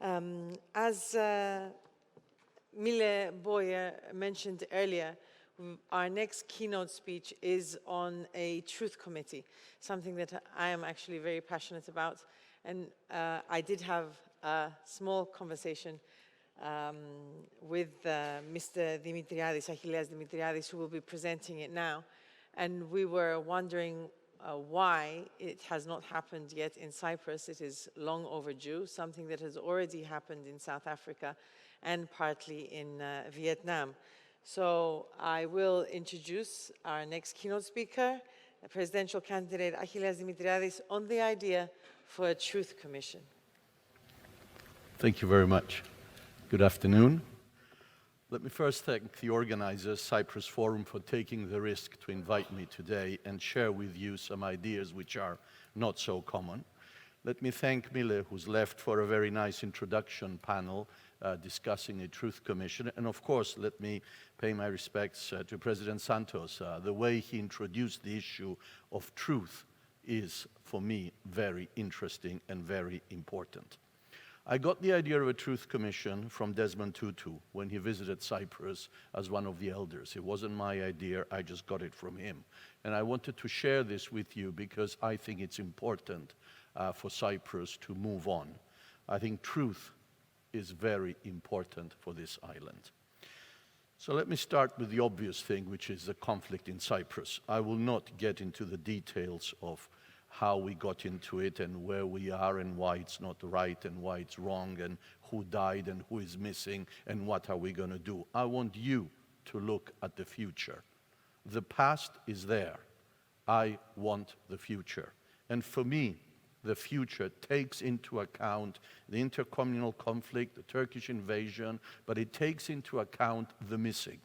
As Mile Boyer mentioned earlier, our next keynote speech is on a truth committee, something that I am actually very passionate about. And I did have a small conversation with Mr. Demetriades, Achilleas Demetriades, who will be presenting it now. And we were wondering why it has not happened yet in Cyprus. It is long overdue, something that has already happened in South Africa and partly in Vietnam. So I will introduce our next keynote speaker, presidential candidate Achilleas Demetriades, on the idea for a truth commission. Thank you very much. Good afternoon. Let me first thank the organizers, Cyprus Forum, for taking the risk to invite me today and share with you some ideas which are not so common. Let me thank Mile, who's left, for a very nice introduction panel discussing a truth commission. And of course, let me pay my respects to President Santos. The way he introduced the issue of truth is, for me, very interesting and very important. I got the idea of a truth commission from Desmond Tutu when he visited Cyprus as one of the elders. It wasn't my idea, I just got it from him. And I wanted to share this with you because I think it's important for Cyprus to move on. I think truth is very important for this island. So let me start with the obvious thing, which is the conflict in Cyprus. I will not get into the details of how we got into it and where we are and why it's not right and why it's wrong and who died and who is missing and what are we going to do. I want you to look at the future. The past is there. I want the future. And for me, the future takes into account the intercommunal conflict, the Turkish invasion, but it takes into account the missing.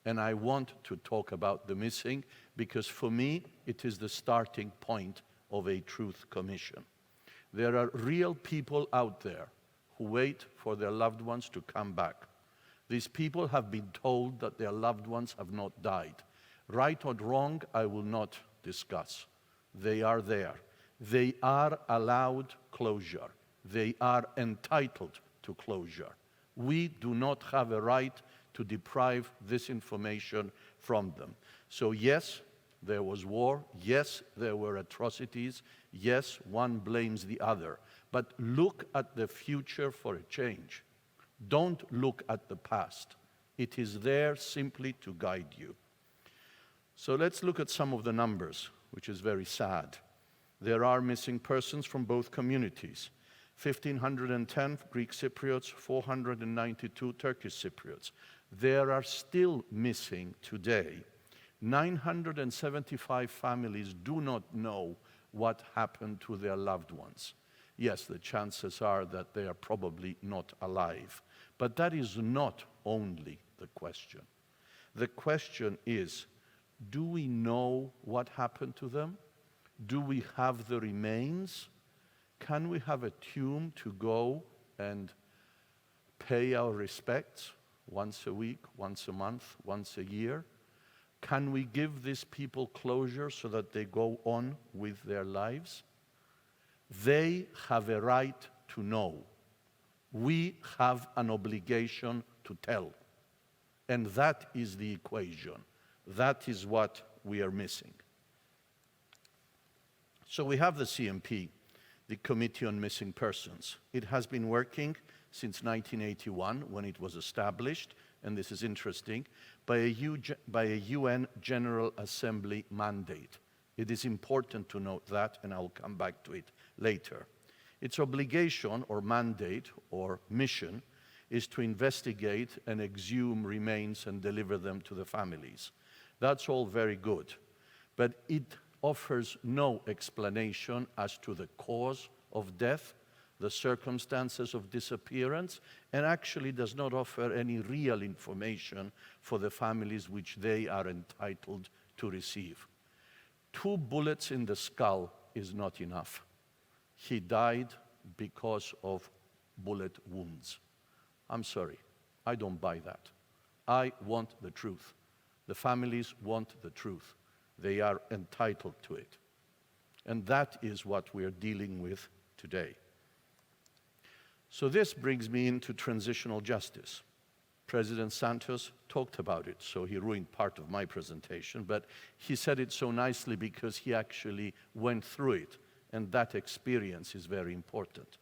And I want to talk about the missing because for me, it is the starting point of a truth commission. There are real people out there who wait for their loved ones to come back. These people have been told that their loved ones have not died. Right or wrong, I will not discuss. They are there. They are allowed closure. They are entitled to closure. We do not have a right to deprive this information from them. So yes, there was war. Yes, there were atrocities. Yes, one blames the other. But look at the future for a change. Don't look at the past. It is there simply to guide you. So let's look at some of the numbers, which is very sad. There are missing persons from both communities. 1,510 Greek Cypriots, 492 Turkish Cypriots. There are still missing today 975 families do not know what happened to their loved ones. Yes, the chances are that they are probably not alive. But that is not only the question. The question is, do we know what happened to them? Do we have the remains? Can we have a tomb to go and pay our respects once a week, once a month, once a year? Can we give these people closure so that they go on with their lives? They have a right to know. We have an obligation to tell. And that is the equation. That is what we are missing. So we have the CMP, the Committee on Missing Persons. It has been working since 1981 when it was established, and this is interesting, by a UN General Assembly mandate. It is important to note that, and I'll come back to it later. Its obligation or mandate or mission is to investigate and exhume remains and deliver them to the families. That's all very good, but it offers no explanation as to the cause of death, the circumstances of disappearance, and actually does not offer any real information for the families which they are entitled to receive. 2 bullets in the skull is not enough. He died because of bullet wounds. I'm sorry, I don't buy that. I want the truth. The families want the truth. They are entitled to it. And that is what we are dealing with today. So this brings me into transitional justice. President Santos talked about it, so he ruined part of my presentation, but he said it so nicely because he actually went through it, and that experience is very important.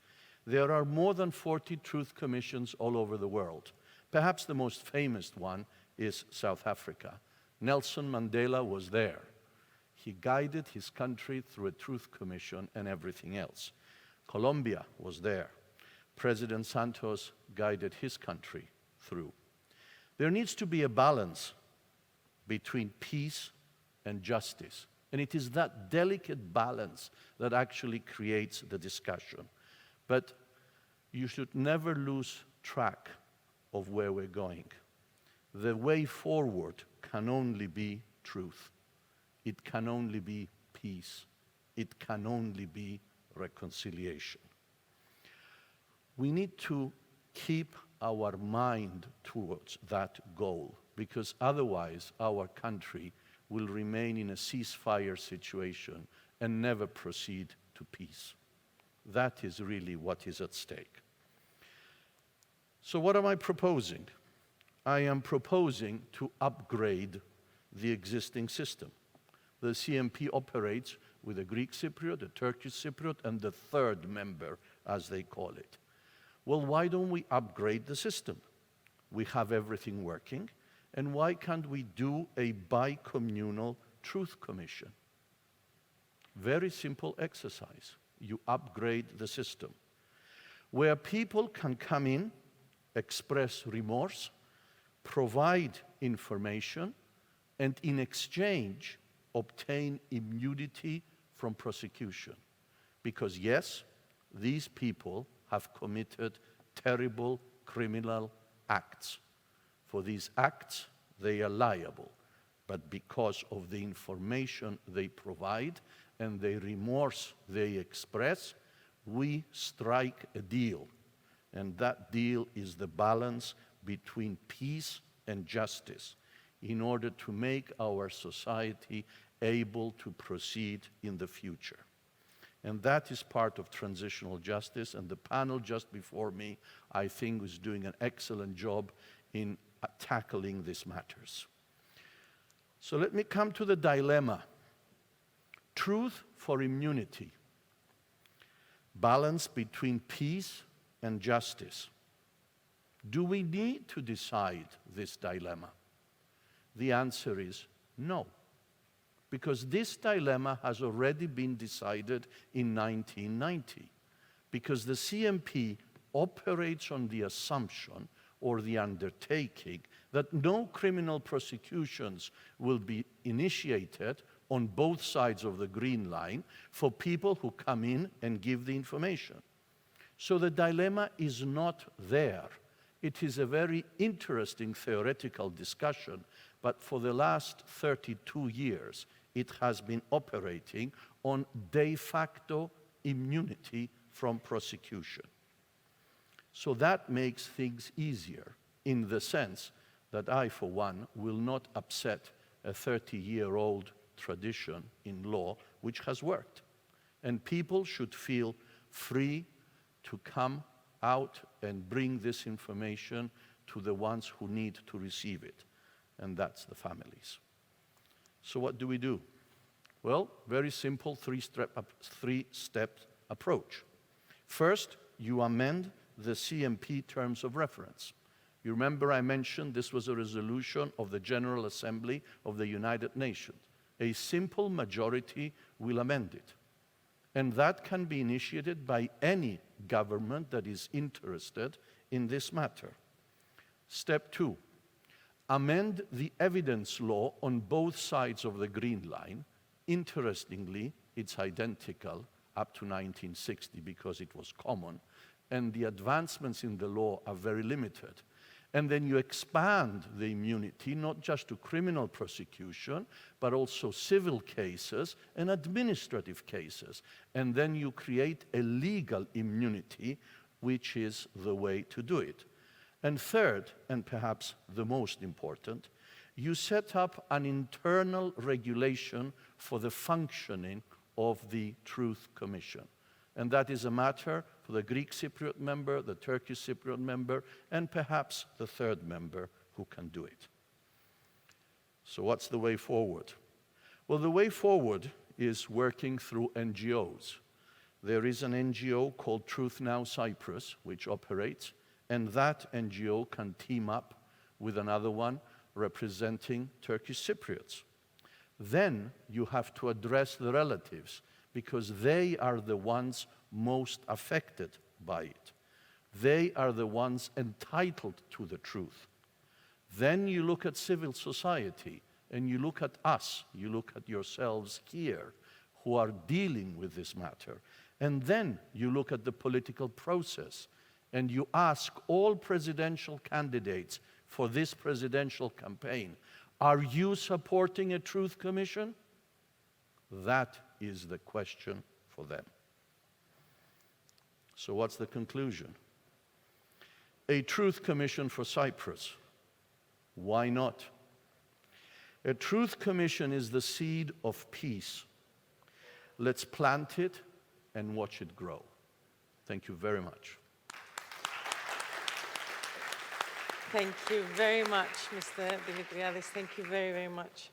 There are more than 40 truth commissions all over the world. Perhaps the most famous one is South Africa. Nelson Mandela was there. He guided his country through a truth commission and everything else. Colombia was there. President Santos guided his country through. There needs to be a balance between peace and justice. And it is that delicate balance that actually creates the discussion. But you should never lose track of where we're going. The way forward can only be truth. It can only be peace. It can only be reconciliation. We need to keep our mind towards that goal, because otherwise our country will remain in a ceasefire situation and never proceed to peace. That is really what is at stake. So what am I proposing? I am proposing to upgrade the existing system. The CMP operates with a Greek Cypriot, a Turkish Cypriot, and the third member, as they call it. Well, why don't we upgrade the system? We have everything working, and why can't we do a bi-communal truth commission? Very simple exercise. You upgrade the system, where people can come in, express remorse, provide information, and in exchange, obtain immunity from prosecution. Because yes, these people have committed terrible criminal acts. For these acts, they are liable. But because of the information they provide and the remorse they express, we strike a deal. And that deal is the balance between peace and justice in order to make our society able to proceed in the future. And that is part of transitional justice, and the panel just before me, I think, is doing an excellent job in tackling these matters. So let me come to the dilemma. Truth for immunity. Balance between peace and justice. Do we need to decide this dilemma? The answer is no. Because this dilemma has already been decided in 1990. Because the CMP operates on the assumption or the undertaking that no criminal prosecutions will be initiated on both sides of the green line for people who come in and give the information. So the dilemma is not there. It is a very interesting theoretical discussion, but for the last 32 years, it has been operating on de facto immunity from prosecution. So that makes things easier in the sense that I, for one, will not upset a 30-year-old tradition in law which has worked. And people should feel free to come out and bring this information to the ones who need to receive it, and that's the families. So what do we do? Well, very simple three-step approach. First, you amend the CMP terms of reference. You remember I mentioned this was a resolution of the General Assembly of the United Nations. A simple majority will amend it. And that can be initiated by any government that is interested in this matter. Step 2, amend the evidence law on both sides of the green line. Interestingly, it's identical up to 1960 because it was common, and the advancements in the law are very limited. And then you expand the immunity not just to criminal prosecution, but also civil cases and administrative cases. And then you create a legal immunity, which is the way to do it. And third, and perhaps the most important, you set up an internal regulation for the functioning of the Truth Commission. And that is a matter for for the Greek Cypriot member, the Turkish Cypriot member, and perhaps the third member who can do it. So what's the way forward? Well, the way forward is working through NGOs. There is an NGO called Truth Now Cyprus, which operates, and that NGO can team up with another one representing Turkish Cypriots. Then you have to address the relatives, because they are the ones most affected by it. They are the ones entitled to the truth. Then you look at civil society, and you look at us, you look at yourselves here, who are dealing with this matter. And then you look at the political process, and you ask all presidential candidates for this presidential campaign, are you supporting a truth commission? That is the question for them. So what's the conclusion? A truth commission for Cyprus. Why not? A truth commission is the seed of peace. Let's plant it and watch it grow. Thank you very much. Thank you very much, Mr. Demetriades. Thank you very, very much.